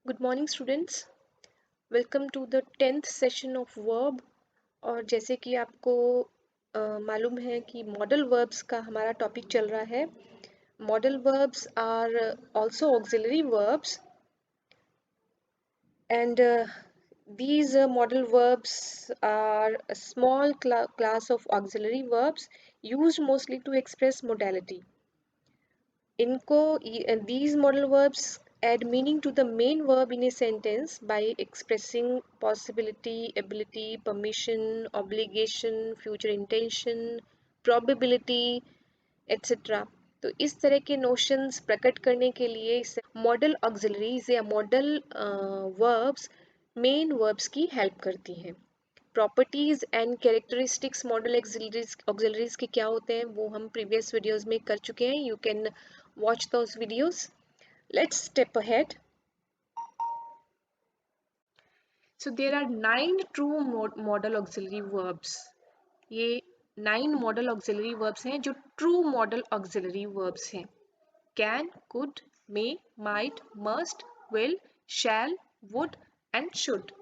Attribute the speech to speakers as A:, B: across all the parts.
A: Good morning students. Welcome to the 10th session of verb. और जैसे कि आपको मालूम है कि मॉडल वर्ब्स का हमारा टॉपिक चल रहा है। Model verbs are also auxiliary verbs and these model verbs are a small class of auxiliary verbs used mostly to express modality. इनको these modal verbs add meaning to the main verb in a sentence by expressing possibility, ability, permission, obligation, future intention, probability, etc. तो इस तरह के notions प्रकट करने के लिए model auxiliaries या मॉडल वर्ब्स मेन वर्ब्स की हेल्प करती हैं। Properties and characteristics model auxiliaries के क्या होते हैं वो हम प्रीवियस वीडियोस में कर चुके हैं। You can watch those videos. Let's step ahead. So there are 9 true model auxiliary verbs. ये 9 model auxiliary verbs हैं जो true model auxiliary verbs हैं। Can, could, may, might, must, will, shall, would and should.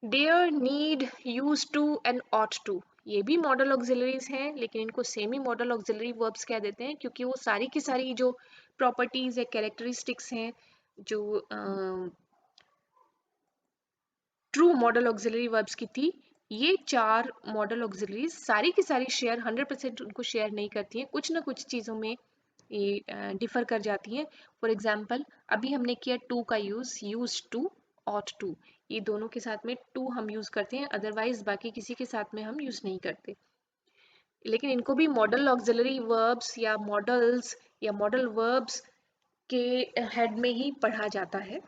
A: Dare, need, used to and ought to ये भी model auxiliaries हैं, लेकिन इनको semi model auxiliary verbs कह देते हैं क्योंकि वो सारी की सारी जो प्रॉपर्टीज या कैरेक्टरिस्टिक्स हैं जो ट्रू मॉडल ऑक्सिलरी वर्ब्स की थी, ये 4 मॉडल ऑक्सिलरीज सारी की सारी शेयर 100% उनको शेयर नहीं करती हैं, कुछ ना कुछ चीज़ों में ये डिफर कर जाती हैं। फॉर एग्जाम्पल अभी हमने किया टू का यूज टू, ऑट टू, ये दोनों के साथ में टू हम यूज करते हैं, अदरवाइज बाकी किसी के साथ में हम यूज नहीं करते। लेकिन इनको भी मॉडल ऑक्सिलरी वर्ब्स या मॉडल्स या मॉडल वर्ब्स के हेड में ही पढ़ा जाता है।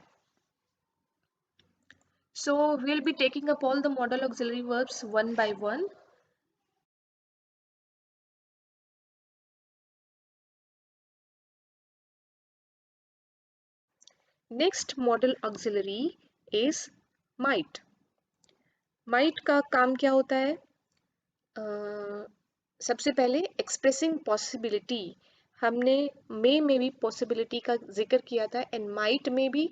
A: So we'll be taking up all the modal auxiliary verbs one by one. Next modal auxiliary is might. Might का काम क्या होता है? सबसे पहले expressing possibility, हमने may में भी possibility का जिक्र किया था and might में भी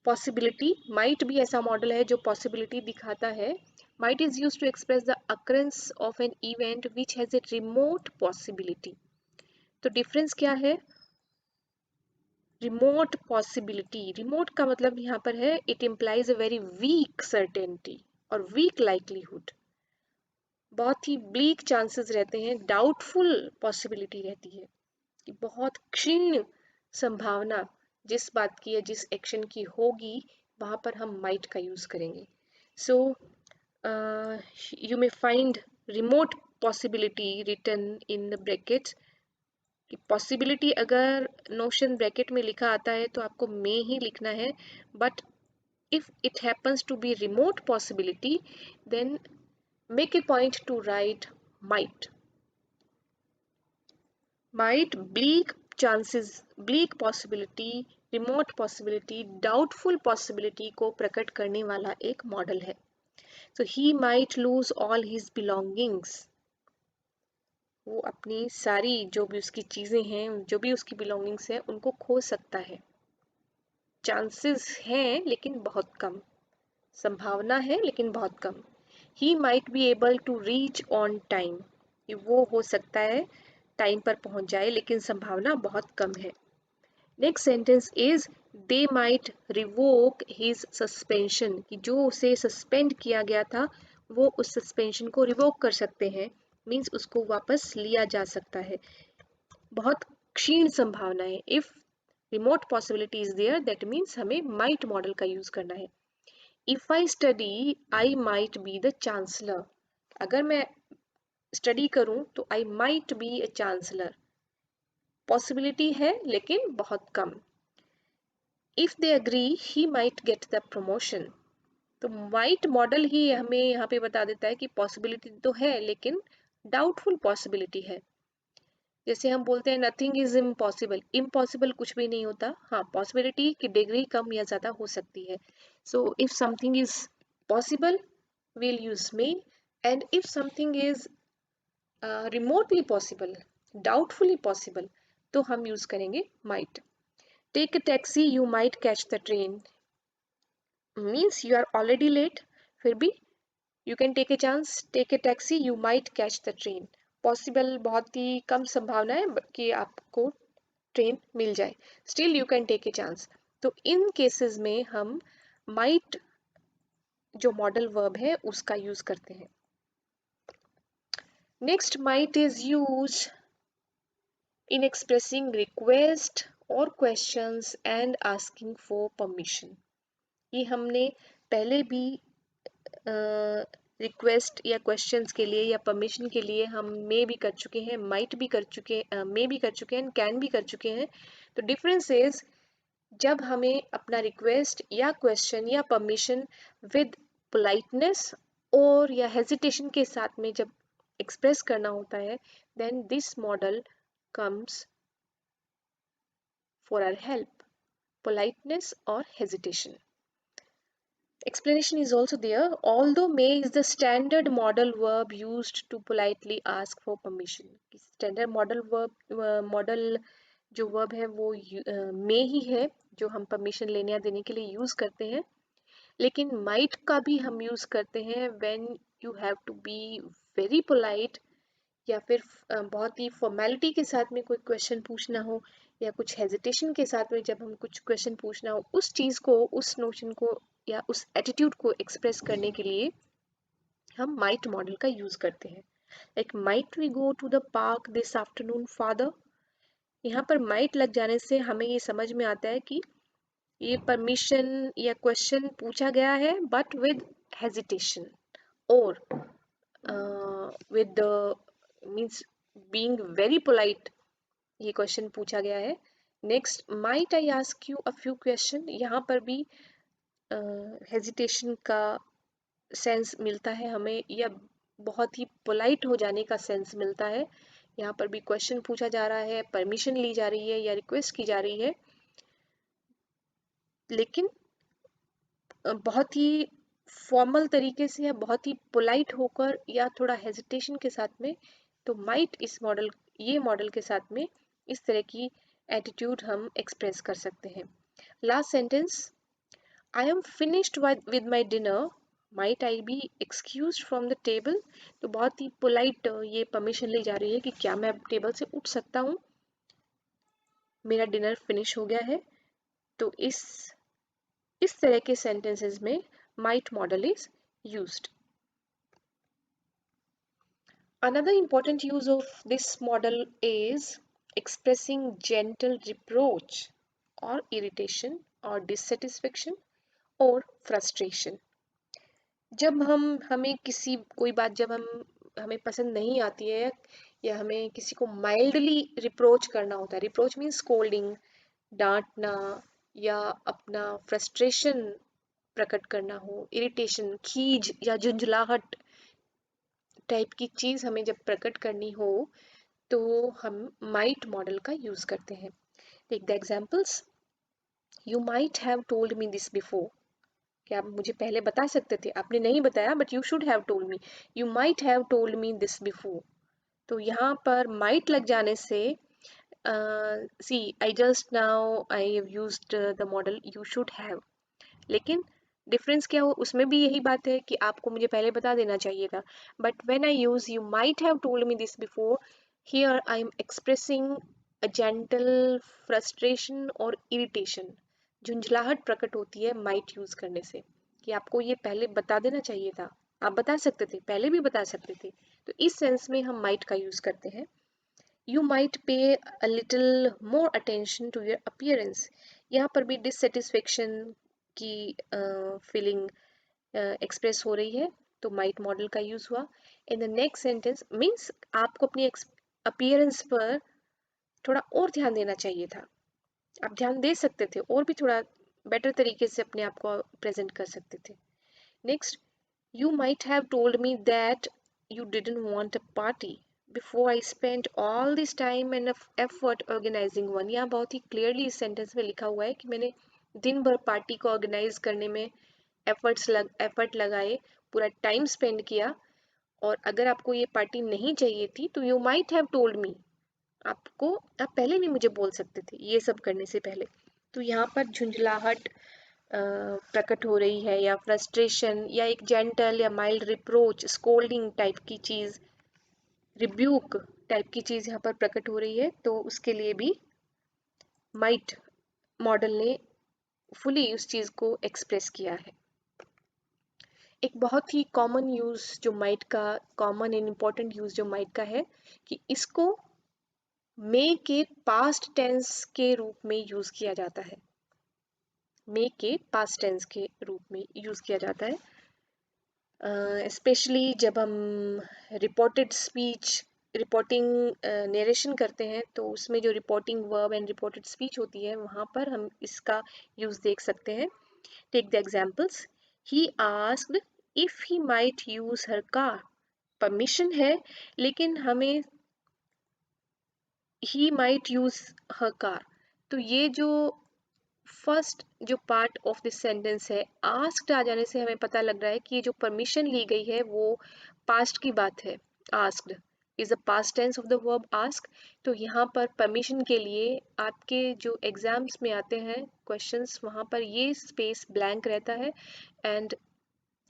A: possibility, might भी ऐसा मॉडल है जो possibility दिखाता है। Might is used to express the occurrence of an event which has a remote possibility. तो डिफरेंस क्या है? रिमोट पॉसिबिलिटी, रिमोट का मतलब यहाँ पर है it implies a very weak certainty और वीक लाइकलीहुड, बहुत ही ब्लीक चांसेस रहते हैं, डाउटफुल पॉसिबिलिटी रहती है कि बहुत क्षीण संभावना जिस बात की या जिस एक्शन की होगी वहां पर हम माइट का यूज करेंगे। So you may find remote possibility written in the brackets. कि पॉसिबिलिटी अगर नोशन ब्रैकेट में लिखा आता है तो आपको मे ही लिखना है, but if it happens to be remote possibility then make a point to write might. Might bleak chances, bleak possibility, remote possibility, doubtful possibility को प्रकट करने वाला एक मॉडल है। So he might lose all his belongings, वो अपनी सारी जो भी उसकी चीज़ें हैं, जो भी उसकी बिलोंगिंग्स हैं, उनको खो सकता है। चांसेस हैं लेकिन बहुत कम, संभावना है लेकिन बहुत कम। He might be able to reach on time, वो हो सकता है टाइम पर पहुंच जाए लेकिन संभावना बहुत कम है। Next sentence is they might revoke his suspension, कि जो उसे सस्पेंड किया गया था वो उस सस्पेंशन को रिवोक कर सकते हैं, मीन्स उसको वापस लिया जा सकता है। बहुत क्षीण संभावना है। If remote possibility is there that means हमें माइट मॉडल का यूज करना है। If I study I might be the chancellor, अगर मैं स्टडी करूं तो I might be a chancellor, possibility है लेकिन बहुत कम। If they agree he might get the promotion, तो माइट मॉडल ही हमें यहाँ पे बता देता है कि पॉसिबिलिटी तो है लेकिन डाउटफुल पॉसिबिलिटी है। जैसे हम बोलते हैं नथिंग इज इम्पॉसिबल, इम्पॉसिबल कुछ भी नहीं होता, हाँ पॉसिबिलिटी की डिग्री कम या ज़्यादा हो सकती है। So if something is possible we'll use may, and if something is remotely possible, doubtfully possible, तो हम यूज करेंगे might. Take a taxi you might catch the train means you are already late, फिर भी you can take a chance, take a taxi you might catch the train. Possible बहुत ही कम संभावना है कि आपको ट्रेन मिल जाए, still you can take a chance. तो इन केसेस में हम माइट जो मॉडल वर्ब है उसका यूज करते हैं। Next, might is use in expressing request or questions and asking for permission। ये हमने पहले भी रिक्वेस्ट या क्वेश्चंस के लिए या परमिशन के लिए हम मे भी कर चुके हैं, माइट भी कर चुके, मे भी कर चुके हैं, कैन भी कर चुके हैं। तो डिफरेंस इज जब हमें अपना रिक्वेस्ट या क्वेश्चन या परमिशन विद पोलाइटनेस और या हेजिटेशन के साथ में जब एक्सप्रेस करना होता है, then this model comes for our help, politeness or hesitation. Explanation is also there. Although may is the standard modal verb used to politely ask for permission. Standard modal verb model जो verb है वो may ही है जो हम permission लेने या देने के लिए use करते हैं, लेकिन might का भी हम use करते हैं when you have to be very polite या फिर बहुत ही फॉर्मेलिटी के साथ में कोई क्वेश्चन पूछना हो या कुछ हेजिटेशन के साथ में जब हम कुछ क्वेश्चन पूछना हो, उस चीज़ को, उस नोशन को या उस एटीट्यूड को एक्सप्रेस करने के लिए हम माइट मॉडल का यूज करते हैं। Like might we go to the park this afternoon father. यहाँ पर माइट लग जाने से हमें ये समझ में आता है कि ये परमिशन या क्वेश्चन पूछा गया है बट विद हेजिटेशन और with the means being very polite ये क्वेश्चन पूछा गया है। Next, might I ask you a few question, यहाँ पर भी हेजिटेशन का सेंस मिलता है हमें या बहुत ही पोलाइट हो जाने का सेंस मिलता है। यहाँ पर भी क्वेश्चन पूछा जा रहा है, परमिशन ली जा रही है या रिक्वेस्ट की जा रही है, लेकिन बहुत ही फॉर्मल तरीके से या बहुत ही पोलाइट होकर या थोड़ा हेजिटेशन के साथ में। तो माइट इस मॉडल, ये मॉडल के साथ में इस तरह की एटीट्यूड हम एक्सप्रेस कर सकते हैं। Last sentence, I am finished with my dinner might I be excuse from the table. तो बहुत ही पोलाइट ये परमिशन ली जा रही है कि क्या मैं टेबल से उठ सकता हूँ, मेरा डिनर फिनिश हो गया है। तो इस तरह के सेंटेंसेस में might model is used. Another important use of this model is expressing gentle reproach or irritation or dissatisfaction or frustration। जब हमें किसी कोई बात जब हमें पसंद नहीं आती है या हमें किसी को माइल्डली रिप्रोच करना होता है, रिप्रोच मीन्स स्कोल्डिंग, डांटना या अपना फ्रस्ट्रेशन प्रकट करना हो, इरिटेशन, खीज या झुंझलाहट टाइप की चीज हमें जब प्रकट करनी हो तो हम माइट मॉडल का यूज करते हैं। Take the examples, you might have told me this before. क्या आप मुझे पहले बता सकते थे, आपने नहीं बताया but you should have told me, you might have told me this before. तो यहाँ पर माइट लग जाने से see I just now I have used the model you should have, लेकिन डिफरेंस क्या हो उसमें भी यही बात है कि आपको मुझे पहले बता देना चाहिए था। But when I use you might have told me this before, here I am expressing a gentle frustration और इरिटेशन, झुंझलाहट प्रकट होती है माइट यूज करने से कि आपको ये पहले बता देना चाहिए था, आप बता सकते थे, पहले भी बता सकते थे। तो इस सेंस में हम माइट का यूज करते हैं। You might pay a little more attention to your appearance. यहाँ पर भी डिससेटिस्फेक्शन की फीलिंग एक्सप्रेस हो रही है तो माइट मॉडल का यूज हुआ। In the next sentence means आपको अपनी अपीयरेंस पर थोड़ा और ध्यान देना चाहिए था, आप ध्यान दे सकते थे और भी थोड़ा बेटर तरीके से अपने आप को प्रेजेंट कर सकते थे। Next, you might have told me that you didn't want a party before I spent all this time and effort organizing one। यहाँ बहुत ही क्लियरली इस सेंटेंस में लिखा हुआ है कि मैंने दिन भर पार्टी को ऑर्गेनाइज करने में एफर्ट लगाए, पूरा टाइम स्पेंड किया, और अगर आपको ये पार्टी नहीं चाहिए थी तो यू माइट हैव टोल्ड मी, आप पहले भी मुझे बोल सकते थे ये सब करने से पहले। तो यहाँ पर झुंझलाहट प्रकट हो रही है, या फ्रस्ट्रेशन, या एक जेंटल या माइल्ड रिप्रोच, स्कोल्डिंग टाइप की चीज, रिब्यूक टाइप की चीज यहाँ पर प्रकट हो रही है, तो उसके लिए भी माइट मॉडल ने फुली उस चीज को एक्सप्रेस किया है। एक बहुत ही कॉमन यूज जो माइट का, कॉमन एंड इम्पोर्टेंट यूज जो माइट का है, कि इसको मे के पास्ट टेंस के रूप में यूज किया जाता है। मे के पास्ट टेंस के रूप में यूज किया जाता है, स्पेशली जब हम रिपोर्टेड स्पीच, रिपोर्टिंग नरेशन करते हैं, तो उसमें जो reporting verb and reported speech होती है, वहाँ पर हम इसका यूज देख सकते हैं। Take the examples. He asked if he might use her car. Permission है, लेकिन हमें he might use her car, तो ये जो फर्स्ट जो पार्ट ऑफ दिस सेंटेंस है, आस्क्ड आ जाने से हमें पता लग रहा है कि ये जो परमिशन ली गई है वो पास्ट की बात है। Asked is a past tense of the verb ask. तो यहाँ पर परमिशन के लिए आपके जो एग्जाम्स में आते हैं क्वेश्चंस, वहाँ पर ये स्पेस ब्लैंक रहता है, एंड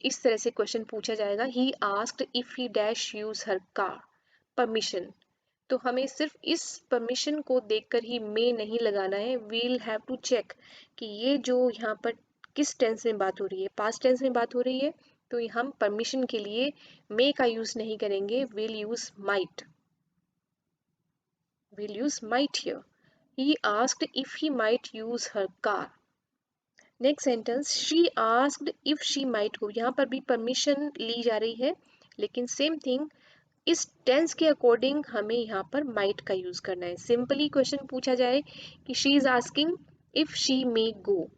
A: इस तरह से क्वेश्चन पूछा जाएगा, ही asked if he dash use her car. Permission, तो हमें सिर्फ इस परमिशन को देखकर ही मे नहीं लगाना है, वील हैव टू चेक कि ये जो यहाँ पर किस टेंस में बात हो रही है, पास्ट टेंस में बात हो रही है, तो हम परमिशन के लिए मे का यूज नहीं करेंगे, we'll use might, we'll use might here. He asked if he might use her car. Next sentence, she asked if she might go. यहाँ पर भी परमिशन ली जा रही है, लेकिन सेम थिंग, इस टेंस के अकॉर्डिंग हमें यहाँ पर माइट का यूज करना है। सिंपली क्वेश्चन पूछा जाए कि she is asking if she may go,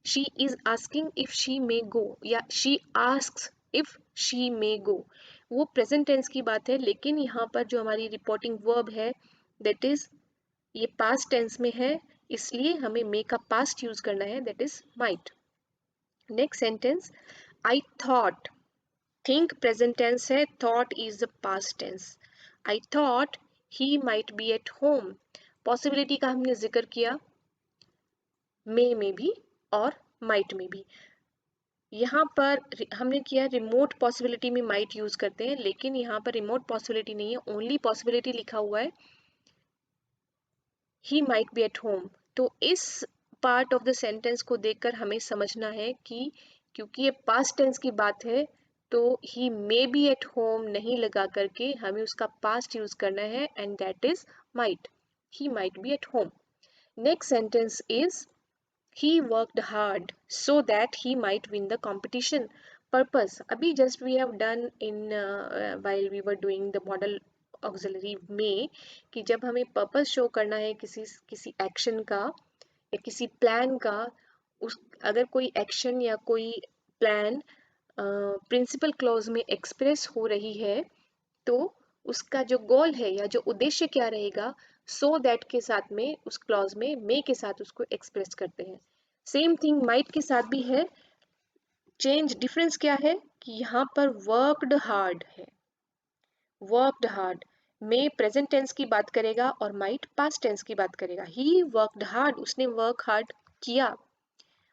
A: she is asking if she may go, या she asks if she may go, वो प्रेजेंट टेंस की बात है, लेकिन यहाँ पर जो हमारी रिपोर्टिंग वर्ब है, दैट इज, ये पास्ट टेंस में है, इसलिए हमें मे का पास्ट यूज करना है, that is might. Next sentence, I thought, think present tense है, thought is the past tense. I thought he might be at home, possibility का हमने जिक्र किया, मे में भी और माइट में भी। यहाँ पर हमने किया रिमोट पॉसिबिलिटी में माइट यूज करते हैं, लेकिन यहाँ पर रिमोट पॉसिबिलिटी नहीं है, ओनली पॉसिबिलिटी लिखा हुआ है, ही माइट बी एट होम। तो इस पार्ट ऑफ द सेंटेंस को देखकर हमें समझना है कि क्योंकि ये पास्ट टेंस की बात है, तो ही मे बी एट होम नहीं लगा करके हमें उसका पास्ट यूज करना है, and that is might, he might be at home. Next sentence is, he worked hard so that he might win the competition. Purpose, अभी just we have done in while we were doing the model auxiliary में, कि जब हमें purpose show करना है किसी action का या किसी प्लान का, उस अगर कोई एक्शन या कोई प्लान प्रिंसिपल क्लॉज में एक्सप्रेस हो रही है, तो उसका जो गोल है या जो उद्देश्य क्या रहेगा, सो दैट के साथ में उस क्लॉज में मे के साथ उसको एक्सप्रेस करते हैं। सेम थिंग माइट के साथ भी है, चेंज डिफरेंस क्या है कि यहाँ पर वर्कड हार्ड है, वर्कड हार्ड, मे प्रेजेंट टेंस की बात करेगा और माइट पास्ट टेंस की बात करेगा। ही वर्कड हार्ड, उसने वर्क हार्ड किया,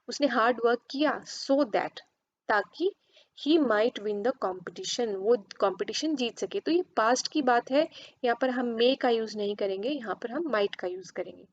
A: उसने हार्ड वर्क किया, सो दैट, ताकि he might win the competition, वो कॉम्पिटिशन जीत सके। तो ये पास्ट की बात है, यहाँ पर हम मे का यूज नहीं करेंगे, यहाँ पर हम माइट का यूज करेंगे।